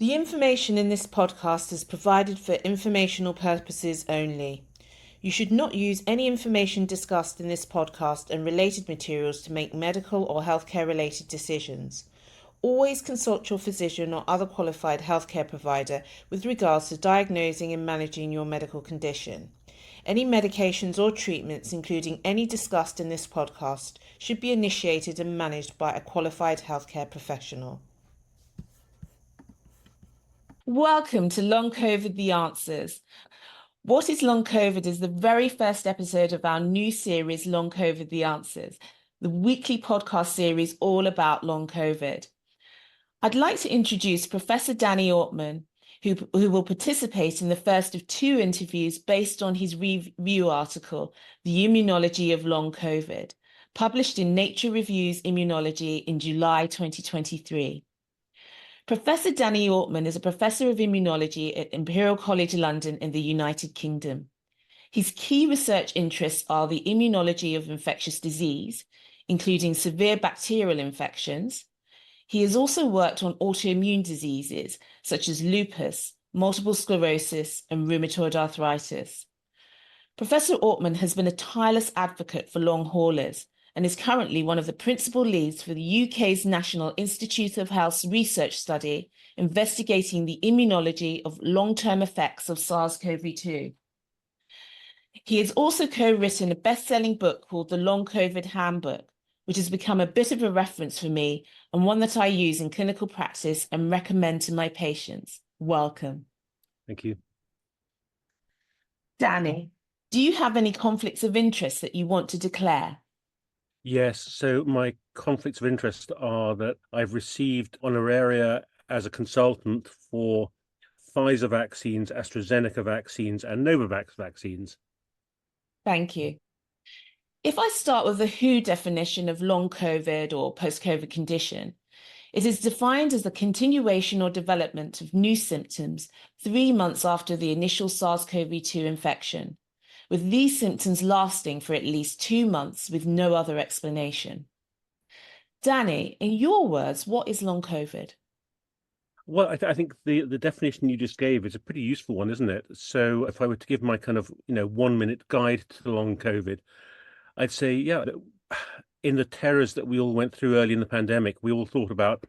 The information in this podcast is provided for informational purposes only. You should not use any information discussed in this podcast and related materials to make medical or healthcare related decisions. Always consult your physician or other qualified healthcare provider with regards to diagnosing and managing your medical condition. Any medications or treatments, including any discussed in this podcast, should be initiated and managed by a qualified healthcare professional. Welcome to Long COVID The Answers. What is Long COVID is the very first episode of our new series, Long COVID The Answers, the weekly podcast series all about long COVID. I'd like to introduce Professor Danny Altmann, who will participate in the first of two interviews based on his review article, The Immunology of Long COVID, published in Nature Reviews Immunology in July 2023. Professor Danny Altmann is a professor of immunology at Imperial College London in the United Kingdom. His key research interests are the immunology of infectious disease, including severe bacterial infections. He has also worked on autoimmune diseases such as lupus, multiple sclerosis, and rheumatoid arthritis. Professor Altmann has been a tireless advocate for long haulers and is currently one of the principal leads for the UK's National Institute of Health's research study investigating the immunology of long-term effects of SARS-CoV-2. He has also co-written a best-selling book called The Long COVID Handbook, which has become a bit of a reference for me and one that I use in clinical practice and recommend to my patients. Welcome. Thank you. Danny, do you have any conflicts of interest that you want to declare? Yes, so my conflicts of interest are that I've received honoraria as a consultant for Pfizer vaccines, AstraZeneca vaccines, and Novavax vaccines. Thank you. If I start with the WHO definition of long COVID or post-COVID condition, it is defined as the continuation or development of new symptoms 3 months after the initial SARS-CoV-2 infection, with these symptoms lasting for at least 2 months with no other explanation. Danny, in your words, what is long COVID? Well, I think the definition you just gave is a pretty useful one, isn't it? So if I were to give my kind of 1-minute guide to long COVID, I'd say, yeah, in the terrors that we all went through early in the pandemic, we all thought about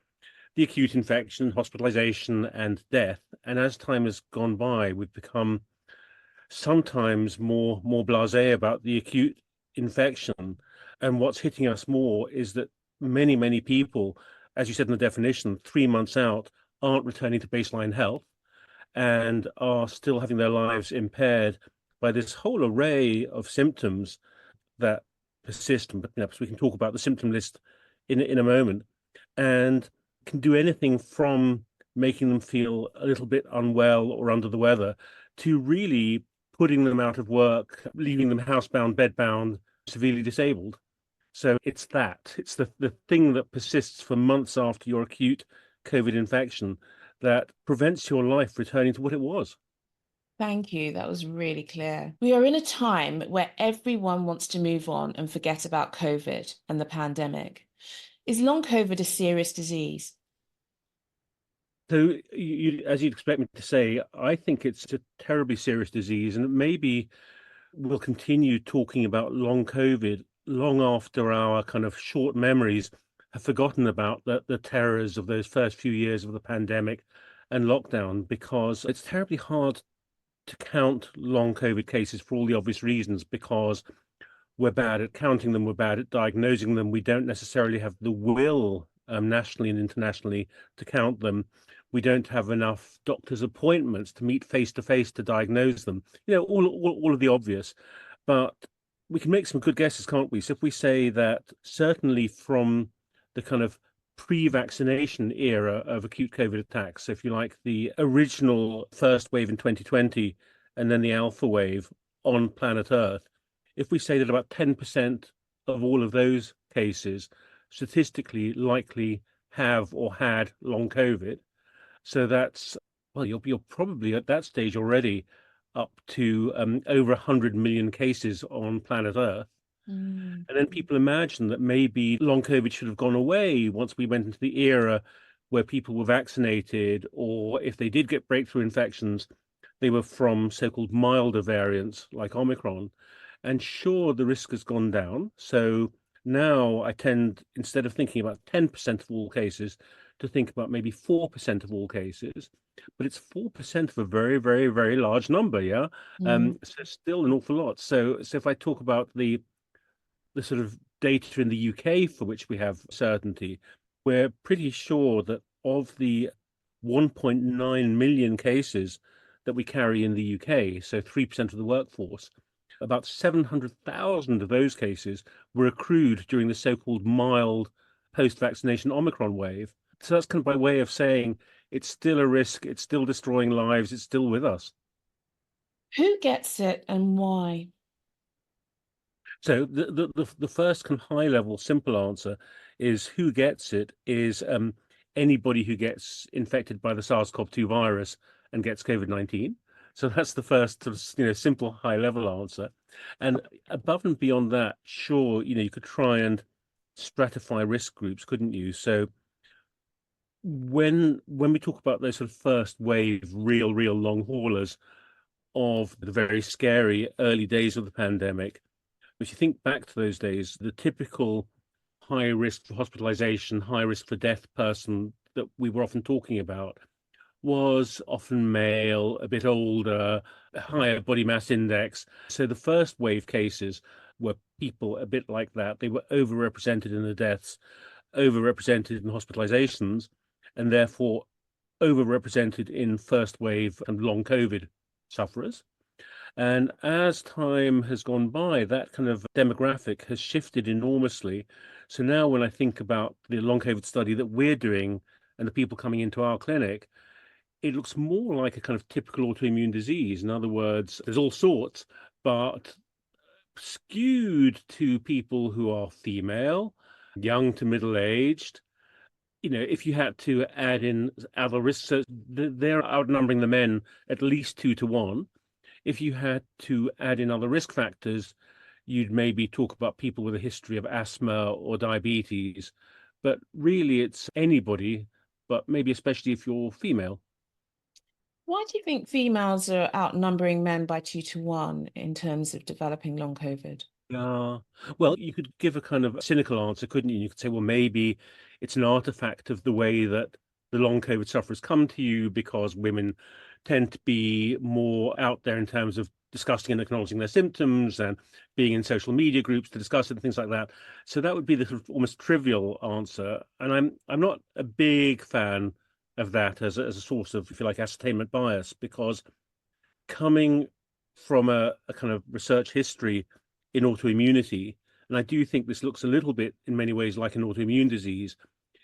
the acute infection, hospitalization, and death. And as time has gone by, we've become sometimes more blasé about the acute infection. And what's hitting us more is that many people, as you said in the definition, 3 months out, aren't returning to baseline health and are still having their lives impaired by this whole array of symptoms that persist. But perhaps we can talk about the symptom list in a moment, and can do anything from making them feel a little bit unwell or under the weather to really putting them out of work, leaving them housebound, bedbound, severely disabled. So it's the thing that persists for months after your acute COVID infection that prevents your life returning to what it was. Thank you. That was really clear. We are in a time where everyone wants to move on and forget about COVID and the pandemic. Is long COVID a serious disease? So, as you'd expect me to say, I think it's a terribly serious disease, and maybe we'll continue talking about long COVID long after our kind of short memories have forgotten about the terrors of those first few years of the pandemic and lockdown, because it's terribly hard to count long COVID cases for all the obvious reasons, because we're bad at counting them, we're bad at diagnosing them, we don't necessarily have the will nationally and internationally to count them. We don't have enough doctors' appointments to meet face to face to diagnose them. All of the obvious. But we can make some good guesses, can't we? So if we say that certainly from the kind of pre-vaccination era of acute COVID attacks, so if you like, the original first wave in 2020 and then the alpha wave on planet Earth, if we say that about 10% of all of those cases statistically likely have or had long COVID, so that's, well, you're probably at that stage already up to over 100 million cases on planet Earth. And then people imagine that maybe long COVID should have gone away once we went into the era where people were vaccinated, or if they did get breakthrough infections, they were from so-called milder variants like Omicron. And sure, the risk has gone down. So now I tend, instead of thinking about 10% of all cases, to think about maybe 4% of all cases. But it's 4% of a very, very, very large number, yeah? So still an awful lot. So if I talk about the sort of data in the UK for which we have certainty, we're pretty sure that of the 1.9 million cases that we carry in the UK, so 3% of the workforce, about 700,000 of those cases were accrued during the so-called mild post-vaccination Omicron wave. So that's kind of by way of saying it's still a risk, it's still destroying lives, it's still with us. Who gets it and why? So the first kind of high level simple answer is who gets it is anybody who gets infected by the SARS-CoV-2 virus and gets COVID-19. So that's the first sort of, simple high level answer. And above and beyond that, sure, you could try and stratify risk groups, couldn't you? So when we talk about those sort of first wave real long haulers of the very scary early days of the pandemic, if you think back to those days, the typical high risk for hospitalization, high risk for death person that we were often talking about was often male, a bit older, a higher body mass index. So the first wave cases were people a bit like that. They were overrepresented in the deaths, overrepresented in hospitalizations, and therefore overrepresented in first wave and long COVID sufferers. And as time has gone by, that kind of demographic has shifted enormously. So now when I think about the long COVID study that we're doing and the people coming into our clinic, it looks more like a kind of typical autoimmune disease. In other words, there's all sorts, but skewed to people who are female, young to middle-aged. If you had to add in other risks, so they're outnumbering the men at least 2 to 1. If you had to add in other risk factors, you'd maybe talk about people with a history of asthma or diabetes. But really, it's anybody, but maybe especially if you're female. Why do you think females are outnumbering men by 2 to 1 in terms of developing long COVID? Well, you could give a kind of cynical answer, couldn't you? You could say, well, maybe it's an artifact of the way that the long COVID sufferers come to you because women tend to be more out there in terms of discussing and acknowledging their symptoms and being in social media groups to discuss it and things like that. So that would be the sort of almost trivial answer. And I'm not a big fan of that as a source of, if you like, ascertainment bias, because coming from a kind of research history in autoimmunity, and I do think this looks a little bit in many ways like an autoimmune disease,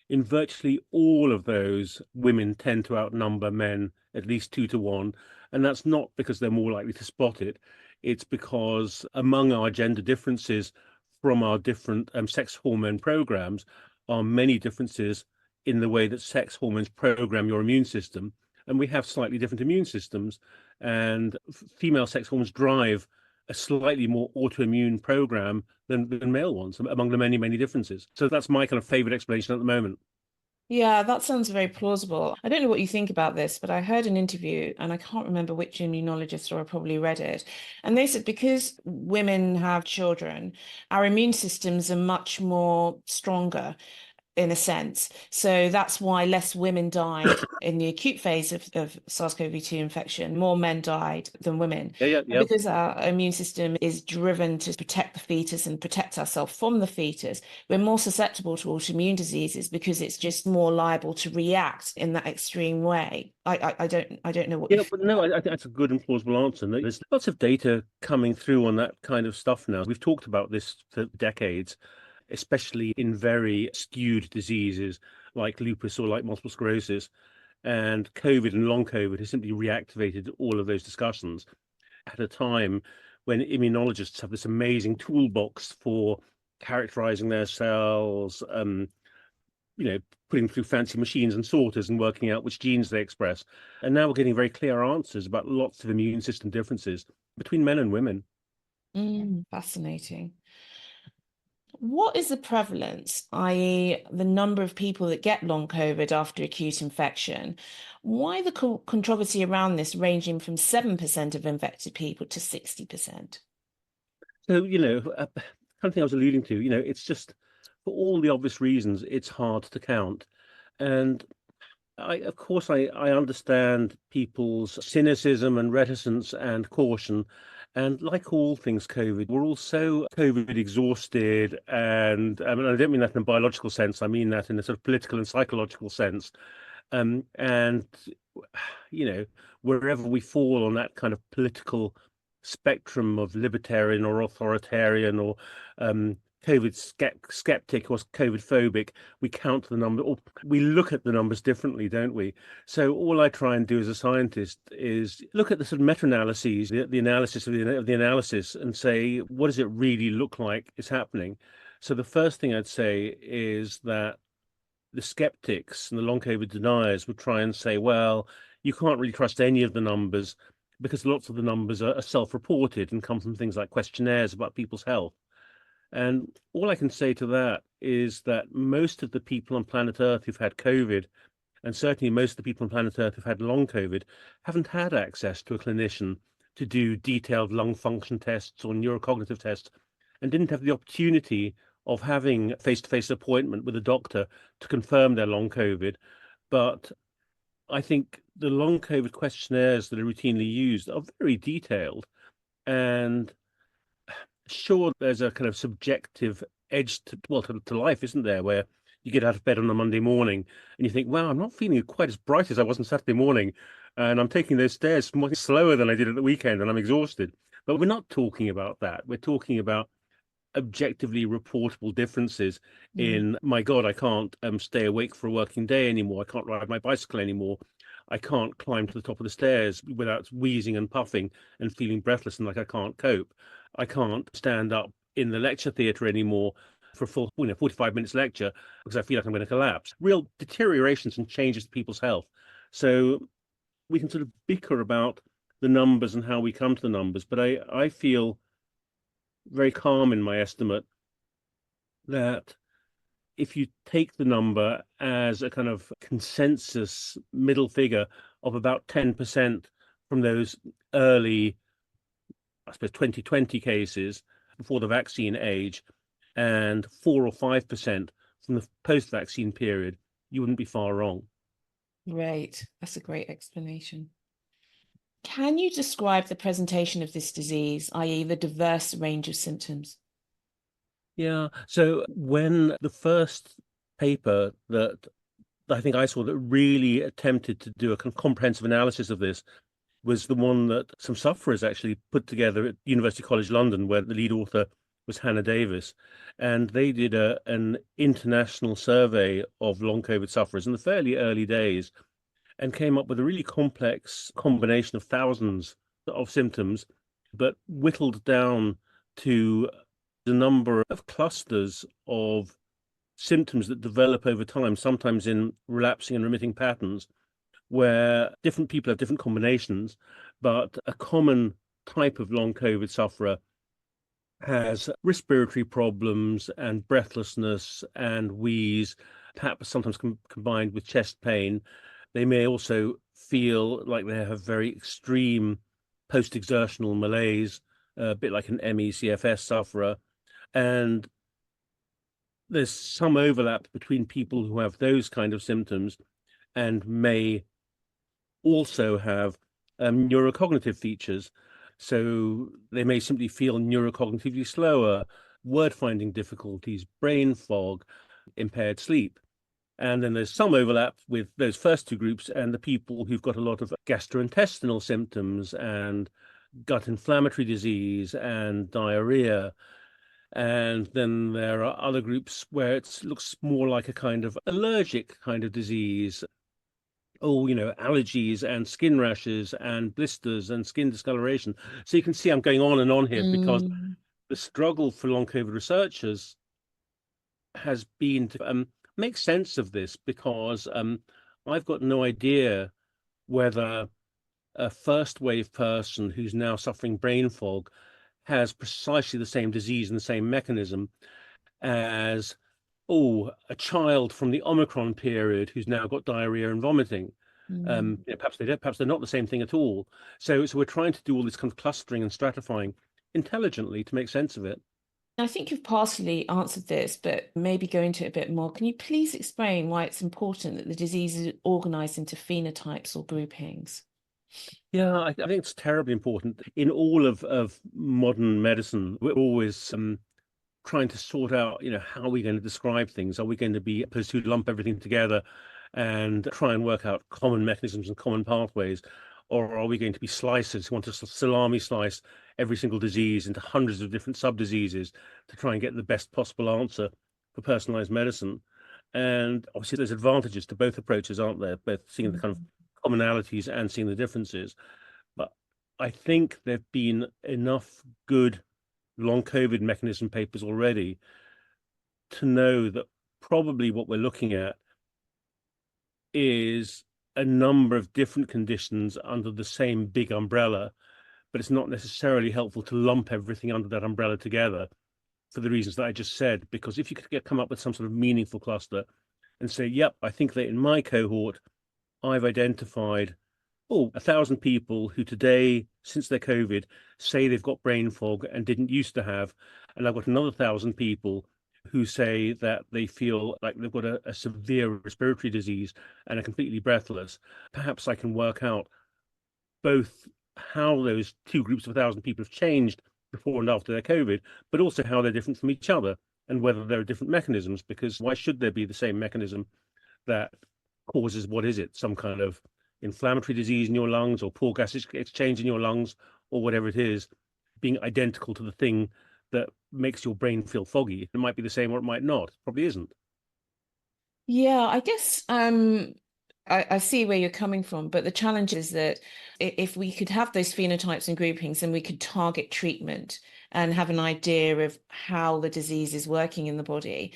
in virtually all of those, women tend to outnumber men at least 2 to 1. And that's not because they're more likely to spot it. It's because among our gender differences from our different sex hormone programs are many differences in the way that sex hormones program your immune system. And we have slightly different immune systems. And female sex hormones drive a slightly more autoimmune program than male ones, among the many, many differences. So that's my kind of favorite explanation at the moment. Yeah, that sounds very plausible. I don't know what you think about this, but I heard an interview and I can't remember which immunologist, or I probably read it. And they said because women have children, our immune systems are much more stronger, in a sense. So that's why less women died in the acute phase of SARS-CoV-2 infection. More men died than women. And Yeah. because our immune system is driven to protect the fetus and protect ourselves from the fetus, we're more susceptible to autoimmune diseases because it's just more liable to react in that extreme way. I don't know what you Yeah, think. but no, I think that's a good and plausible answer. There's lots of data coming through on that kind of stuff now. We've talked about this for decades, especially in very skewed diseases like lupus or like multiple sclerosis. And COVID and long COVID has simply reactivated all of those discussions at a time when immunologists have this amazing toolbox for characterizing their cells, putting through fancy machines and sorters and working out which genes they express. And now we're getting very clear answers about lots of immune system differences between men and women. Fascinating. What is the prevalence, i.e., the number of people that get long COVID after acute infection? Why the controversy around this ranging from 7% of infected people to 60%? So, kind of thing I was alluding to, it's just for all the obvious reasons, it's hard to count. And of course, I understand people's cynicism and reticence and caution. And like all things COVID, we're all so COVID exhausted. And I mean, I don't mean that in a biological sense. I mean that in a sort of political and psychological sense. And, wherever we fall on that kind of political spectrum of libertarian or authoritarian or COVID skeptic or COVID phobic, we count the number, or we look at the numbers differently, don't we? So all I try and do as a scientist is look at the sort of meta-analyses, the analysis of the analysis, and say, what does it really look like is happening? So the first thing I'd say is that the skeptics and the long COVID deniers would try and say, well, you can't really trust any of the numbers because lots of the numbers are self-reported and come from things like questionnaires about people's health. And all I can say to that is that most of the people on planet Earth who've had COVID, and certainly most of the people on planet Earth who've had long COVID, haven't had access to a clinician to do detailed lung function tests or neurocognitive tests, and didn't have the opportunity of having a face-to-face appointment with a doctor to confirm their long COVID. But I think the long COVID questionnaires that are routinely used are very detailed. And sure, there's a kind of subjective edge to life, isn't there? Where you get out of bed on a Monday morning and you think, wow, I'm not feeling quite as bright as I was on Saturday morning. And I'm taking those stairs much slower than I did at the weekend and I'm exhausted. But we're not talking about that. We're talking about objectively reportable differences in, my God, I can't stay awake for a working day anymore. I can't ride my bicycle anymore. I can't climb to the top of the stairs without wheezing and puffing and feeling breathless and like I can't cope. I can't stand up in the lecture theatre anymore for a full 45 minutes lecture because I feel like I'm going to collapse. Real deteriorations and changes to people's health. So we can sort of bicker about the numbers and how we come to the numbers, but I feel very calm in my estimate that if you take the number as a kind of consensus middle figure of about 10% from those early, I suppose, 2020 cases before the vaccine age, and 4 or 5% from the post-vaccine period, you wouldn't be far wrong. Great. That's a great explanation. Can you describe the presentation of this disease, i.e., the diverse range of symptoms? Yeah. So when the first paper that I think I saw that really attempted to do a comprehensive analysis of this was the one that some sufferers actually put together at University College London, where the lead author was Hannah Davis. And they did an international survey of long COVID sufferers in the fairly early days and came up with a really complex combination of thousands of symptoms, but whittled down to the number of clusters of symptoms that develop over time, sometimes in relapsing and remitting patterns, where different people have different combinations, but a common type of long COVID sufferer has respiratory problems and breathlessness and wheeze, perhaps sometimes combined with chest pain. They may also feel like they have very extreme post-exertional malaise, a bit like an ME/CFS sufferer. And there's some overlap between people who have those kind of symptoms and may also have neurocognitive features. So they may simply feel neurocognitively slower, word finding difficulties, brain fog, impaired sleep. And then there's some overlap with those first two groups and the people who've got a lot of gastrointestinal symptoms and gut inflammatory disease and diarrhea. And then there are other groups where it looks more like a kind of allergic kind of disease. Oh, allergies and skin rashes and blisters and skin discoloration. So you can see I'm going on and on here because the struggle for long COVID researchers has been to make sense of this, because I've got no idea whether a first wave person who's now suffering brain fog has precisely the same disease and the same mechanism as, oh, a child from the Omicron period who's now got diarrhea and vomiting. Perhaps they're not the same thing at all. So we're trying to do all this kind of clustering and stratifying intelligently to make sense of it. I think you've partially answered this, but maybe go into it a bit more. Can you please explain why it's important that the disease is organized into phenotypes or groupings? Yeah, I think it's terribly important. In all of modern medicine, we're always trying to sort out, how are we going to describe things? Are we going to be supposed to lump everything together and try and work out common mechanisms and common pathways? Or are we going to be slicers who want to salami slice every single disease into hundreds of different sub-diseases to try and get the best possible answer for personalized medicine? And obviously there's advantages to both approaches, aren't there? Both seeing the kind of commonalities and seeing the differences. But I think there've been enough good long COVID mechanism papers already to know that probably what we're looking at is a number of different conditions under the same big umbrella, but it's not necessarily helpful to lump everything under that umbrella together for the reasons that I just said. Because if you could come up with some sort of meaningful cluster and say, yep, I think that in my cohort, I've identified 1,000 people who today, since their COVID, say they've got brain fog and didn't used to have. And I've got another 1,000 people who say that they feel like they've got a severe respiratory disease and are completely breathless. Perhaps I can work out both how those two groups of 1,000 people have changed before and after their COVID, but also how they're different from each other and whether there are different mechanisms, because why should there be the same mechanism that causes, what is it, some kind of inflammatory disease in your lungs or poor gas exchange in your lungs or whatever it is, being identical to the thing that makes your brain feel foggy? It might be the same or it might not. It probably isn't. Yeah, I guess I see where you're coming from, but the challenge is that if we could have those phenotypes and groupings, then we could target treatment and have an idea of how the disease is working in the body.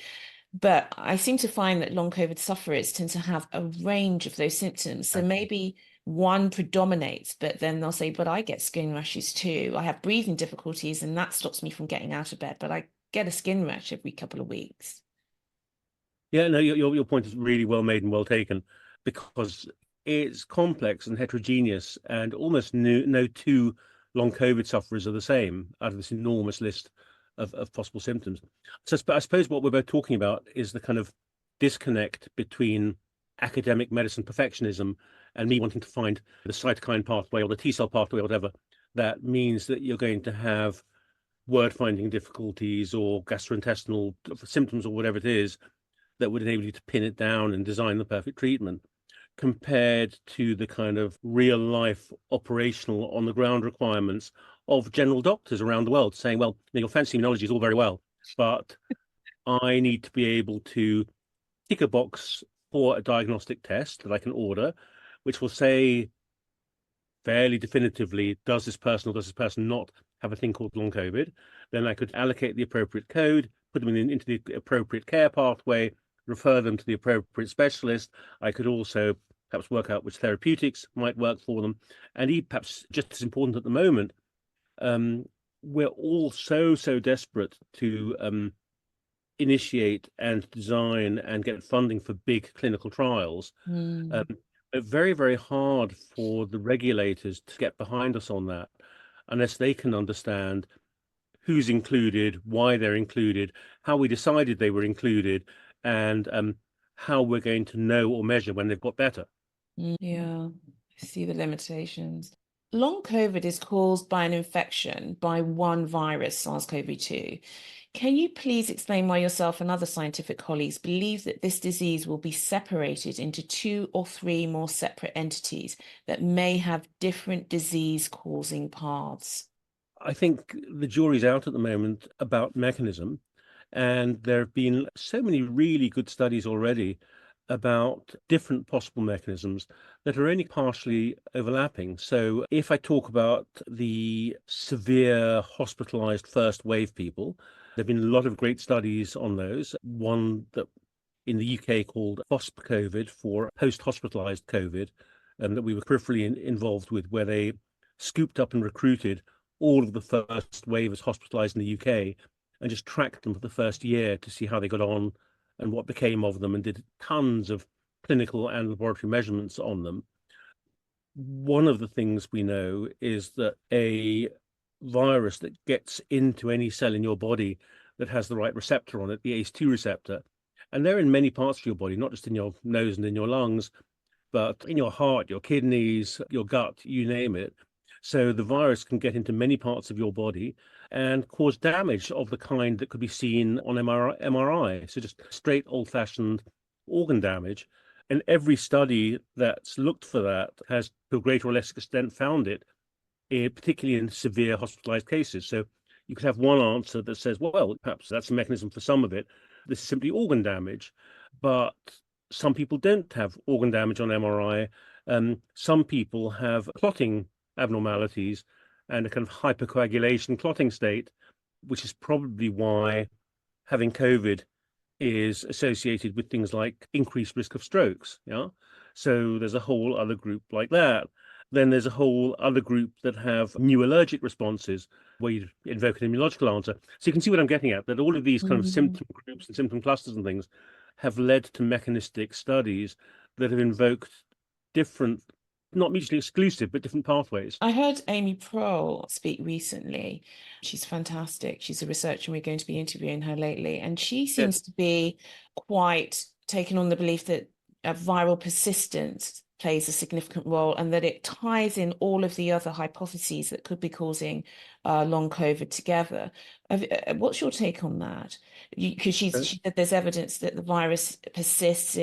But I seem to find that long COVID sufferers tend to have a range of those symptoms. So maybe one predominates, but then they'll say, but I get skin rashes too. I have breathing difficulties and that stops me from getting out of bed, but I get a skin rash every couple of weeks. Yeah, no, your point is really well made and well taken, because it's complex and heterogeneous, and almost no two long COVID sufferers are the same out of this enormous list of possible symptoms. So I suppose what we're both talking about is the kind of disconnect between academic medicine perfectionism and me wanting to find the cytokine pathway or the T cell pathway or whatever. That means that you're going to have word finding difficulties or gastrointestinal symptoms or whatever it is that would enable you to pin it down and design the perfect treatment, compared to the kind of real life operational on the ground requirements of general doctors around the world saying, well, your fancy immunology is all very well, but I need to be able to tick a box for a diagnostic test that I can order, which will say fairly definitively, does this person or does this person not have a thing called long COVID? Then I could allocate the appropriate code, put them into the appropriate care pathway, refer them to the appropriate specialist. I could also perhaps work out which therapeutics might work for them. And perhaps just as important at the moment, we're all so desperate to initiate and design and get funding for big clinical trials. Very hard for the regulators to get behind us on that unless they can understand who's included, why they're included, how we decided they were included, and how we're going to know or measure when they've got better. Yeah, I see the limitations. Long COVID is caused by an infection by one virus, SARS-CoV-2. Can you please explain why yourself and other scientific colleagues believe that this disease will be separated into 2 or 3 more separate entities that may have different disease-causing paths? I think the jury's out at the moment about mechanism, and there have been so many really good studies already about different possible mechanisms that are only partially overlapping. So if I talk about the severe hospitalized first wave people, there have been a lot of great studies on those. One that in the UK called FOSP COVID, for post-hospitalized COVID, that we were peripherally involved with, where they scooped up and recruited all of the first waivers hospitalized in the UK and just tracked them for the first year to see how they got on and what became of them, and did tons of clinical and laboratory measurements on them. One of the things we know is that a virus that gets into any cell in your body that has the right receptor on it, the ACE2 receptor, and they're in many parts of your body, not just in your nose and in your lungs, but in your heart, your kidneys, your gut, you name it. So the virus can get into many parts of your body and cause damage of the kind that could be seen on MRI. So just straight old-fashioned organ damage. And every study that's looked for that has, to a greater or less extent, found it, particularly in severe hospitalized cases. So you could have one answer that says, well, perhaps that's a mechanism for some of it. This is simply organ damage. But some people don't have organ damage on MRI. Some people have clotting abnormalities and a kind of hypercoagulation clotting state, which is probably why having COVID is associated with things like increased risk of strokes. Yeah. So there's a whole other group like that. Then there's a whole other group that have new allergic responses where you invoke an immunological answer. So you can see what I'm getting at, that all of these kind of symptom groups and symptom clusters and things have led to mechanistic studies that have invoked different, not mutually exclusive, but different pathways. I heard Amy Prohl speak recently. She's fantastic. She's a researcher, and we're going to be interviewing her lately. And she seems to be quite taken on the belief that viral persistence plays a significant role, and that it ties in all of the other hypotheses that could be causing long COVID together. What's your take on that? Because she said there's evidence that the virus persists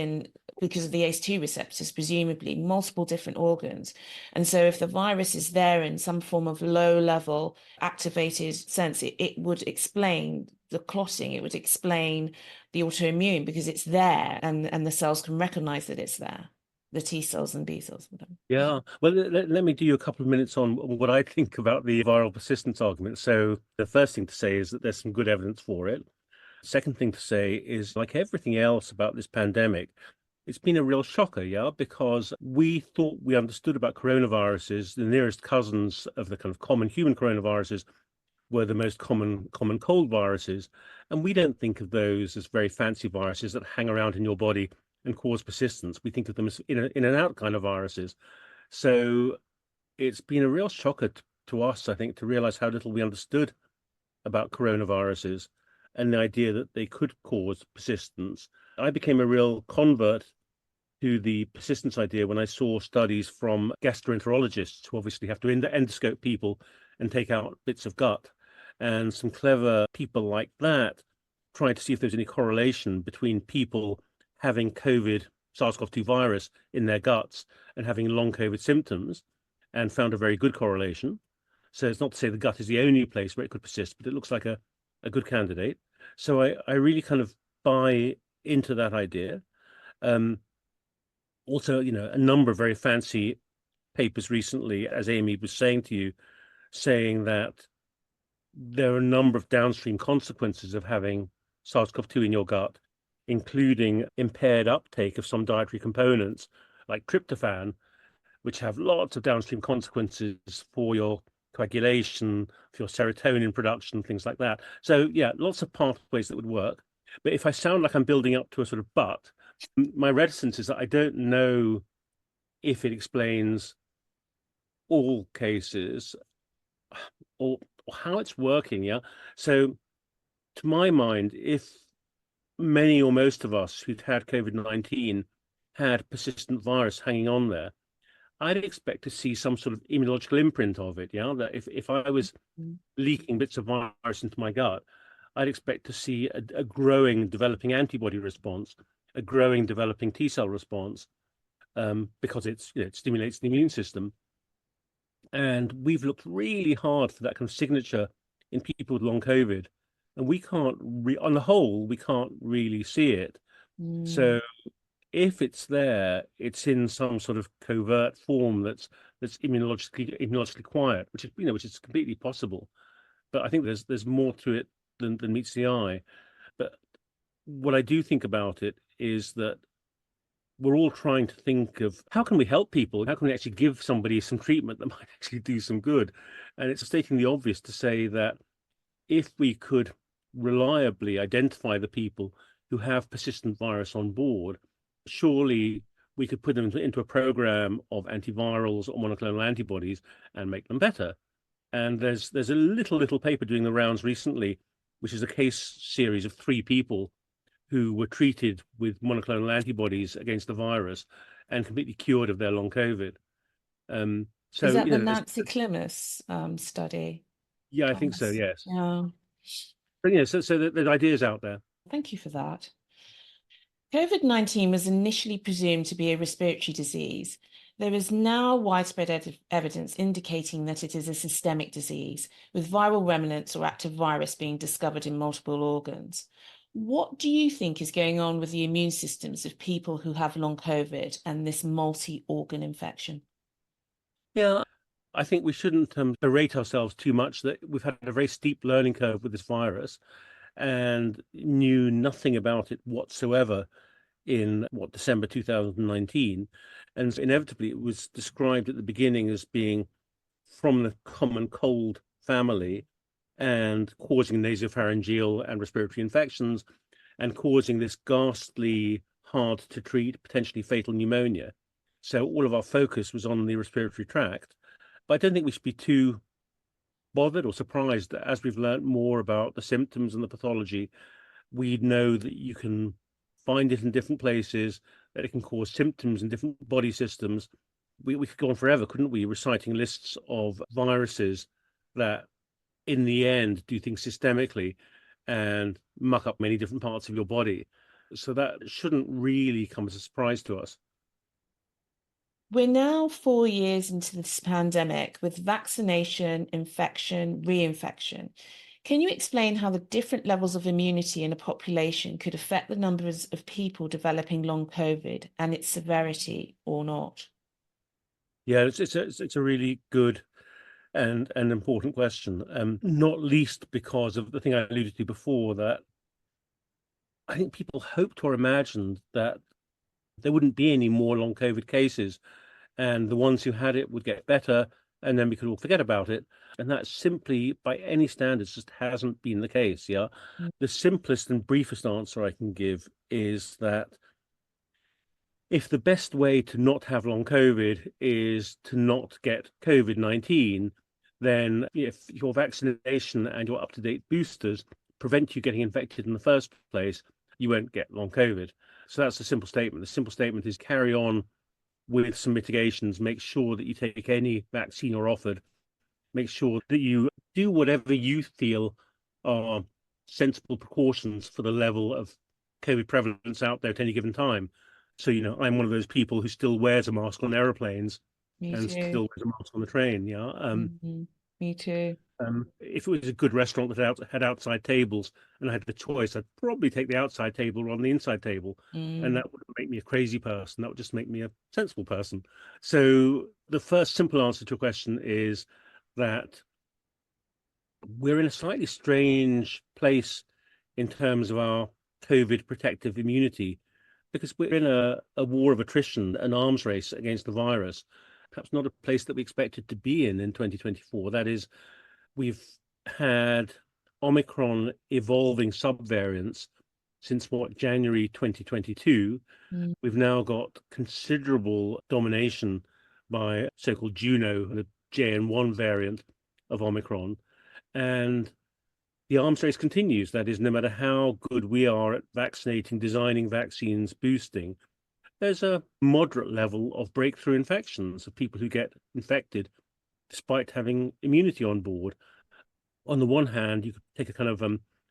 because of the ACE2 receptors, presumably multiple different organs. And so if the virus is there in some form of low level activated sense, it would explain the clotting, it would explain the autoimmune, because it's there and the cells can recognize that it's there, the T cells and B cells. Whatever. Yeah, well, let me do you a couple of minutes on what I think about the viral persistence argument. So the first thing to say is that there's some good evidence for it. Second thing to say is, like everything else about this pandemic, it's been a real shocker, yeah, because we thought we understood about coronaviruses. The nearest cousins of the kind of common human coronaviruses were the most common cold viruses. And we don't think of those as very fancy viruses that hang around in your body and cause persistence. We think of them as in and out kind of viruses. So it's been a real shocker to us, I think, to realize how little we understood about coronaviruses and the idea that they could cause persistence. I became a real convert to the persistence idea when I saw studies from gastroenterologists who obviously have to endoscope people and take out bits of gut, and some clever people like that trying to see if there's any correlation between people having COVID, SARS-CoV-2 virus in their guts and having long COVID symptoms, and found a very good correlation. So it's not to say the gut is the only place where it could persist, but it looks like a good candidate. So I really kind of buy into that idea. Also, a number of very fancy papers recently, as Amy was saying to you, saying that there are a number of downstream consequences of having SARS-CoV-2 in your gut, including impaired uptake of some dietary components like tryptophan, which have lots of downstream consequences for your coagulation, for your serotonin production, things like that. So yeah, lots of pathways that would work. But if I sound like I'm building up to a sort of but, my reticence is that I don't know if it explains all cases or how it's working. Yeah. So to my mind, if many or most of us who'd had COVID-19 had persistent virus hanging on there, I'd expect to see some sort of immunological imprint of it. Yeah, that if I was leaking bits of virus into my gut, I'd expect to see a growing, developing antibody response, a growing, developing T cell response, because it stimulates the immune system. And we've looked really hard for that kind of signature in people with long COVID, and we can't, on the whole, we can't really see it. So if it's there, it's in some sort of covert form that's immunologically quiet, which is completely possible. But I think there's more to it than meets the eye. But what I do think about it is that we're all trying to think of how can we help people? How can we actually give somebody some treatment that might actually do some good? And it's stating the obvious to say that if we could reliably identify the people who have persistent virus on board, surely we could put them into a program of antivirals or monoclonal antibodies and make them better. And there's a little paper doing the rounds recently, which is a case series of 3 people who were treated with monoclonal antibodies against the virus and completely cured of their long COVID. Is that the There's, Nancy Klimas study? yeah, I think so. Yes. Yeah. But so there's ideas out there. Thank you for that. COVID-19 was initially presumed to be a respiratory disease. There is now widespread evidence indicating that it is a systemic disease, with viral remnants or active virus being discovered in multiple organs. What do you think is going on with the immune systems of people who have long COVID and this multi-organ infection? Yeah, I think we shouldn't berate ourselves too much that we've had a very steep learning curve with this virus and knew nothing about it whatsoever in December 2019. And inevitably it was described at the beginning as being from the common cold family and causing nasopharyngeal and respiratory infections and causing this ghastly, hard to treat, potentially fatal pneumonia. So all of our focus was on the respiratory tract. But I don't think we should be too bothered or surprised that as we've learned more about the symptoms and the pathology, we know that you can find it in different places, that it can cause symptoms in different body systems. We could go on forever, couldn't we, reciting lists of viruses that in the end do things systemically and muck up many different parts of your body. So that shouldn't really come as a surprise to us. We're now 4 years into this pandemic with vaccination, infection, reinfection. Can you explain how the different levels of immunity in a population could affect the numbers of people developing long COVID and its severity or not? Yeah, it's a really good and an important question, not least because of the thing I alluded to before, that I think people hoped or imagined that there wouldn't be any more long COVID cases and the ones who had it would get better and then we could all forget about it. And that simply, by any standards, just hasn't been the case. Yeah. The simplest and briefest answer I can give is that if the best way to not have long COVID is to not get COVID-19, then if your vaccination and your up-to-date boosters prevent you getting infected in the first place, you won't get long COVID. So that's a simple statement. The simple statement is carry on with some mitigations, make sure that you take any vaccine or offered, make sure that you do whatever you feel are sensible precautions for the level of COVID prevalence out there at any given time. So, I'm one of those people who still wears a mask on aeroplanes and still wears a mask on the train. Yeah. Me too. If it was a good restaurant that had outside tables and I had the choice, I'd probably take the outside table rather than the inside table. And that wouldn't make me a crazy person. That would just make me a sensible person. So the first simple answer to your question is that we're in a slightly strange place in terms of our COVID protective immunity, because we're in a war of attrition, an arms race against the virus, perhaps not a place that we expected to be in 2024. That is, we've had Omicron evolving subvariants since January 2022. We've now got considerable domination by so-called Juno, the JN1 variant of Omicron. And the arms race continues. That is, no matter how good we are at vaccinating, designing vaccines, boosting, there's a moderate level of breakthrough infections of people who get infected despite having immunity on board. On the one hand, you could take a kind of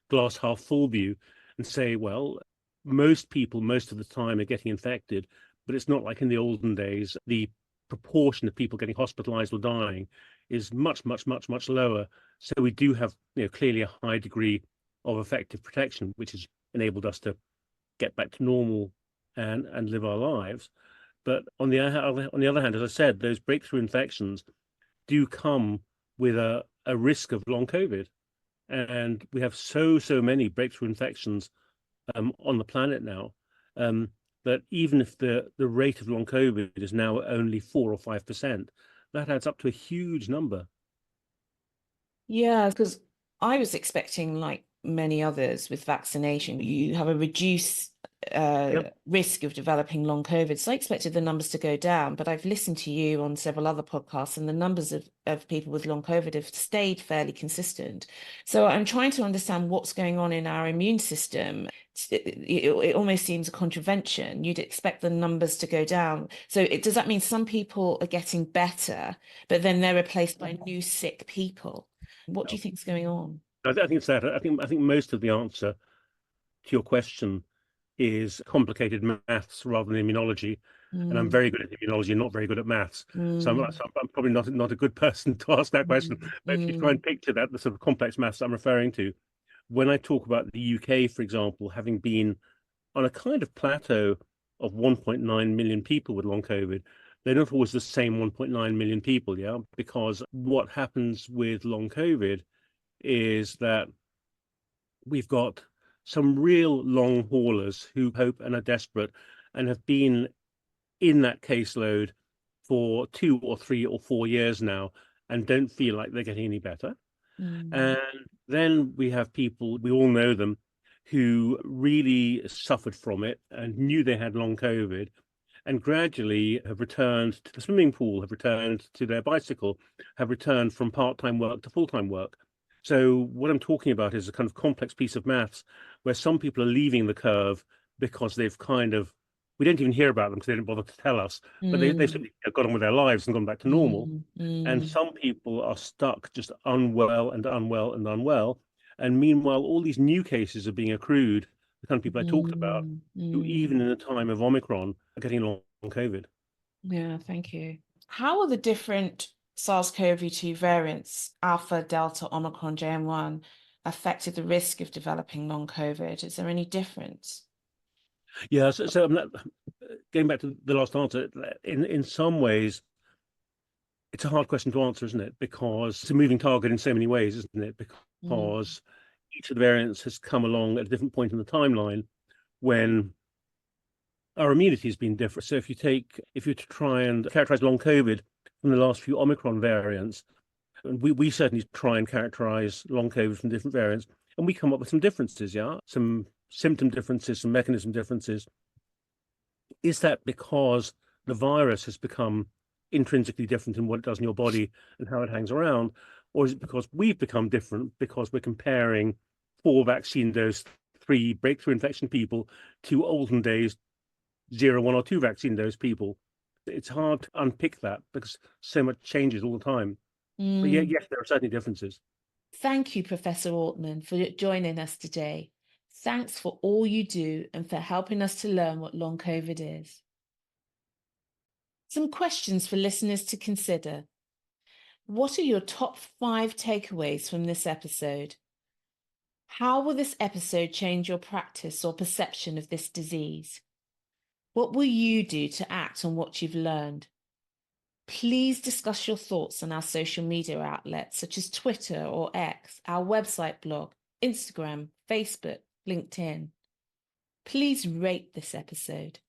glass half full view and say, well, most people, most of the time, are getting infected, but it's not like in the olden days. The proportion of people getting hospitalized or dying is much, much, much, much lower. So we do have, clearly a high degree of effective protection, which has enabled us to get back to normal and live our lives. But on the other hand, as I said, those breakthrough infections do come with a risk of long COVID. And we have so many breakthrough infections on the planet now, that even if the rate of long COVID is now only 4 or 5%, that adds up to a huge number. Yeah, because I was expecting like many others with vaccination, you have a reduced risk of developing long COVID. So I expected the numbers to go down, but I've listened to you on several other podcasts, and the numbers of people with long COVID have stayed fairly consistent. So I'm trying to understand what's going on in our immune system. It almost seems a contravention. You'd expect the numbers to go down. So does that mean some people are getting better, but then they're replaced by new sick people? What do you think is going on? I think it's that. I think most of the answer to your question is complicated maths rather than immunology. And I'm very good at immunology and not very good at maths. So I'm probably not a good person to ask that question. But if you try and picture that, the sort of complex maths I'm referring to, when I talk about the UK, for example, having been on a kind of plateau of 1.9 million people with long COVID, they're not always the same 1.9 million people, yeah? Because what happens with long COVID is that we've got some real long haulers who hope and are desperate and have been in that caseload for 2 or 3 or 4 years now and don't feel like they're getting any better. And then we have people, we all know them, who really suffered from it and knew they had long COVID and gradually have returned to the swimming pool, have returned to their bicycle, have returned from part-time work to full-time work. So what I'm talking about is a kind of complex piece of maths where some people are leaving the curve because they've kind of, we don't even hear about them because they didn't bother to tell us, but they've simply got on with their lives and gone back to normal. And some people are stuck just unwell and unwell and unwell. And meanwhile, all these new cases are being accrued, the kind of people I talked about, who even in the time of Omicron are getting long COVID. Yeah, thank you. How are the different SARS-CoV-2 variants, Alpha, Delta, Omicron, JN1, affected the risk of developing long COVID? Is there any difference? Yeah, so I'm not, going back to the last answer, in some ways, it's a hard question to answer, isn't it? Because it's a moving target in so many ways, isn't it? Because each of the variants has come along at a different point in the timeline when our immunity has been different. So if you try and characterize long COVID from the last few Omicron variants, and we certainly try and characterize long COVID from different variants, and we come up with some differences, yeah? Some symptom differences, some mechanism differences. Is that because the virus has become intrinsically different in what it does in your body and how it hangs around? Or is it because we've become different because we're comparing 4 vaccine dose, 3 breakthrough infection people to olden days 0, 1 or 2 vaccine dose people? It's hard to unpick that because so much changes all the time. But yes, there are certainly differences. Thank you, Professor Altmann, for joining us today. Thanks for all you do and for helping us to learn what long COVID is. Some questions for listeners to consider. What are your top 5 takeaways from this episode? How will this episode change your practice or perception of this disease? What will you do to act on what you've learned? Please discuss your thoughts on our social media outlets such as Twitter or X, our website blog, Instagram, Facebook, LinkedIn. Please rate this episode.